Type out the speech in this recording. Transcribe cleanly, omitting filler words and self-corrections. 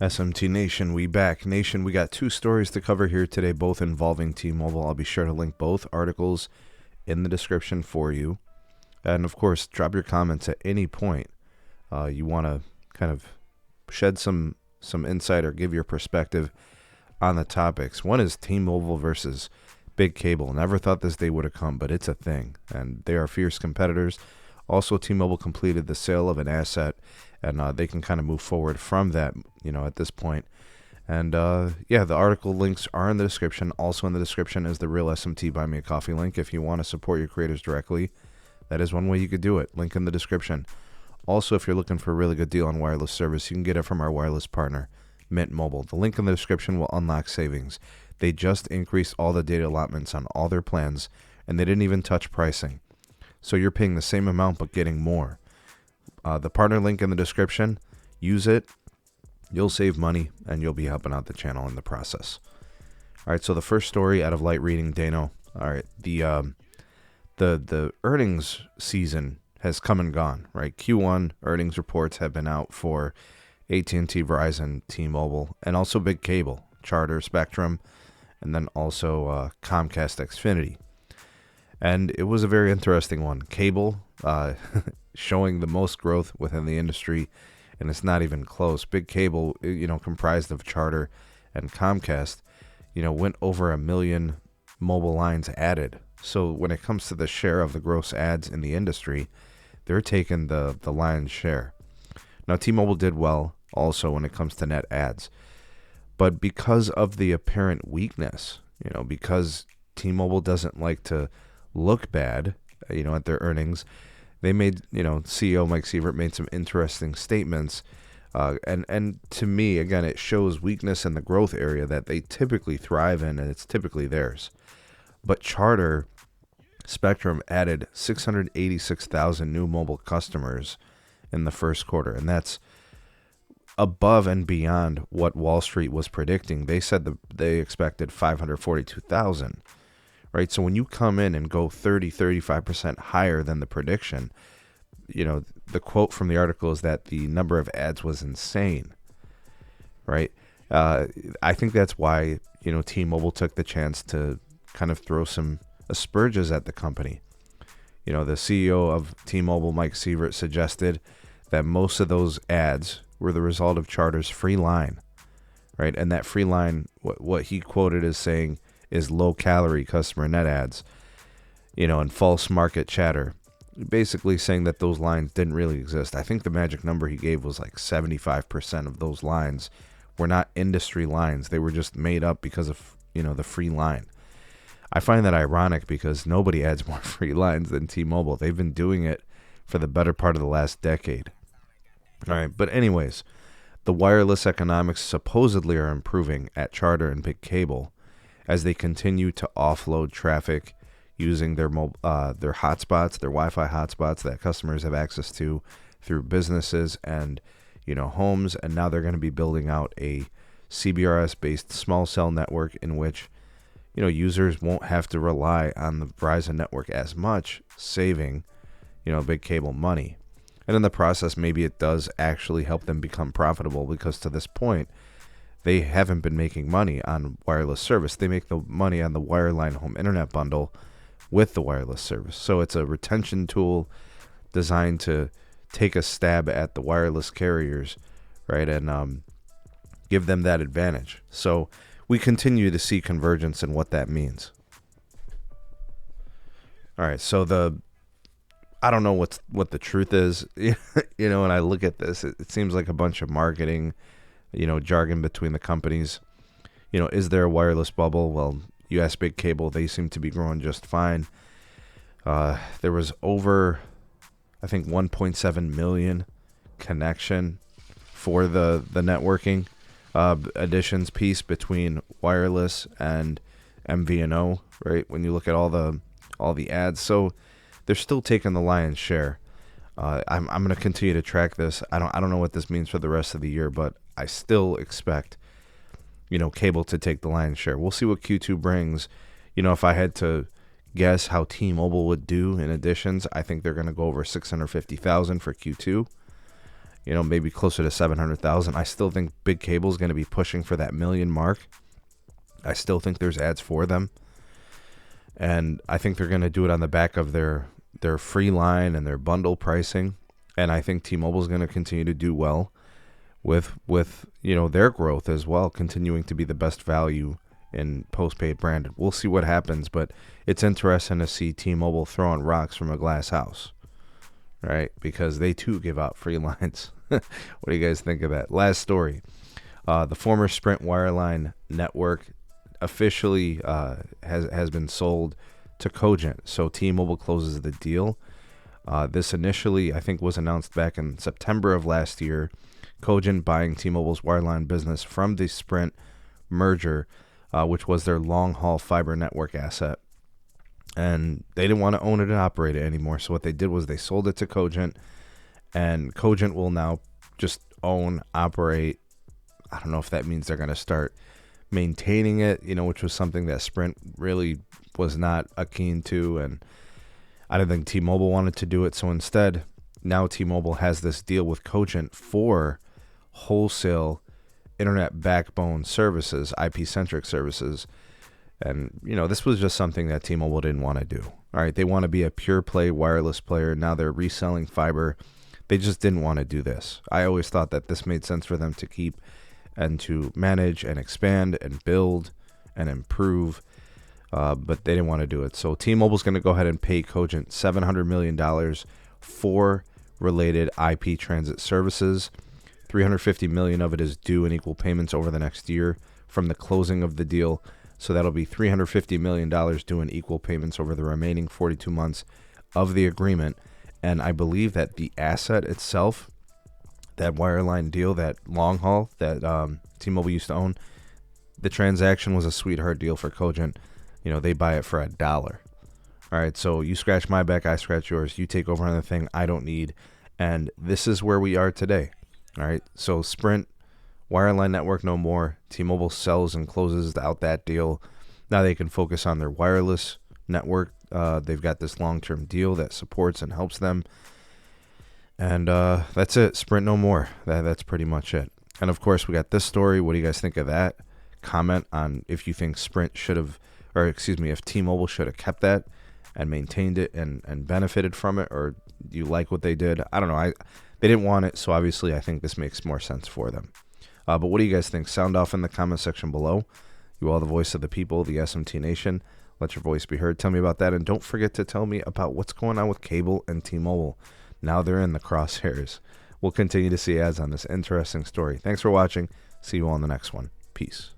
SMT Nation, we back. Nation, we got two stories to cover here today, both involving T-Mobile. I'll be sure to link both articles in the description for you. And, of course, drop your comments at any point you want to kind of shed some insight or give your perspective on the topics. One is T-Mobile versus Big Cable. Never thought this day would have come, but it's a thing, and they are fierce competitors. Also, T-Mobile completed the sale of an asset, and they can kind of move forward from that, at this point. And, the article links are in the description. Also in the description is the real SMT Buy Me a Coffee link. If you want to support your creators directly, that is one way you could do it. Link in the description. Also, if you're looking for a really good deal on wireless service, you can get it from our wireless partner, Mint Mobile. The link in the description will unlock savings. They just increased all the data allotments on all their plans, and they didn't even touch pricing. So you're paying the same amount but getting more. The partner link in the description, use it. You'll save money, and you'll be helping out the channel in the process. All right, so the first story out of Light Reading, Dano. All right, the earnings season has come and gone, right? Q1 earnings reports have been out for AT&T, Verizon, T-Mobile, and also Big Cable, Charter, Spectrum, and then also Comcast Xfinity. And it was a very interesting one. Cable showing the most growth within the industry, and it's not even close. Big Cable, comprised of Charter and Comcast, went over 1 million mobile lines added. So when it comes to the share of the gross adds in the industry, they're taking the lion's share. Now, T-Mobile did well also when it comes to net adds. But because of the apparent weakness, because T-Mobile doesn't like to look bad, at their earnings, they made, CEO Mike Sievert made some interesting statements. And to me, again, it shows weakness in the growth area that they typically thrive in, and it's typically theirs. But Charter, Spectrum added 686,000 new mobile customers in the first quarter, and that's above and beyond what Wall Street was predicting. They said they expected 542,000, right? So when you come in and go 35% higher than the prediction, the quote from the article is that the number of ads was insane, right? I think that's why, T-Mobile took the chance to kind of throw some asperges at the company. The CEO of T-Mobile, Mike Sievert, suggested that most of those ads were the result of Charter's free line, right? And that free line, what he quoted as saying is low-calorie customer net ads, and false market chatter, basically saying that those lines didn't really exist. I think the magic number he gave was like 75% of those lines were not industry lines. They were just made up because of, the free line. I find that ironic because nobody adds more free lines than T-Mobile. They've been doing it for the better part of the last decade. All right, but anyways, the wireless economics supposedly are improving at Charter and Big Cable as they continue to offload traffic using their hotspots, their Wi-Fi hotspots that customers have access to through businesses and, homes. And now they're going to be building out a CBRS-based small cell network in which users won't have to rely on the Verizon network as much, saving, Big Cable money. And in the process, maybe it does actually help them become profitable because to this point, they haven't been making money on wireless service. They make the money on the wireline home internet bundle with the wireless service. So it's a retention tool designed to take a stab at the wireless carriers, right, and give them that advantage. So we continue to see convergence in what that means. All right, so I don't know what the truth is, when I look at this, it seems like a bunch of marketing, jargon between the companies. Is there a wireless bubble? Well, you ask Big Cable, they seem to be growing just fine. There was over, I think, 1.7 million connection for the networking additions piece between wireless and MVNO, right? When you look at all the ads, so they're still taking the lion's share. I'm going to continue to track this. I don't know what this means for the rest of the year, but I still expect, cable to take the lion's share. We'll see what Q2 brings. If I had to guess how T-Mobile would do in additions, I think they're going to go over 650,000 for Q2. maybe closer to 700,000. I still think big cable is going to be pushing for that million mark. I still think there's ads for them. And I think they're going to do it on the back of their free line and their bundle pricing. And I think T-Mobile is going to continue to do well with their growth as well, continuing to be the best value in postpaid branded. We'll see what happens, but it's interesting to see T-Mobile throwing rocks from a glass house, right? Because they too give out free lines. What do you guys think of that? Last story. The former Sprint wireline network officially has been sold to Cogent. So T-Mobile closes the deal. This initially, I think, was announced back in September of last year. Cogent buying T-Mobile's wireline business from the Sprint merger, which was their long-haul fiber network asset. And they didn't want to own it and operate it anymore. So what they did was they sold it to Cogent. And Cogent will now just own, operate. I don't know if that means they're going to start maintaining it, which was something that Sprint really was not keen to. And I don't think T-Mobile wanted to do it. So instead, now T-Mobile has this deal with Cogent for wholesale internet backbone services, IP-centric services. And, this was just something that T-Mobile didn't want to do. All right, they want to be a pure play wireless player. Now they're reselling fiber. They just didn't want to do this. I always thought that this made sense for them to keep and to manage and expand and build and improve. But they didn't want to do it. So T-Mobile's going to go ahead and pay Cogent $700 million for related IP transit services. $350 million of it is due in equal payments over the next year from the closing of the deal. So that'll be $350 million due in equal payments over the remaining 42 months of the agreement. And I believe that the asset itself, that wireline deal, that long haul that T-Mobile used to own, the transaction was a sweetheart deal for Cogent. They buy it for $1. All right, so you scratch my back, I scratch yours. You take over on the thing I don't need. And this is where we are today. All right, so Sprint, wireline network no more. T-Mobile sells and closes out that deal. Now they can focus on their wireless network. They've got this long-term deal that supports and helps them. And that's it. Sprint no more. That's pretty much it. And, of course, we got this story. What do you guys think of that? Comment on if you think Sprint should have, if T-Mobile should have kept that and maintained it and benefited from it, or do you like what they did? I don't know. They didn't want it, so obviously I think this makes more sense for them. But what do you guys think? Sound off in the comment section below. You are the voice of the people, the SMT Nation. Let your voice be heard. Tell me about that. And don't forget to tell me about what's going on with cable and T-Mobile. Now they're in the crosshairs. We'll continue to see ads on this interesting story. Thanks for watching. See you all in the next one. Peace.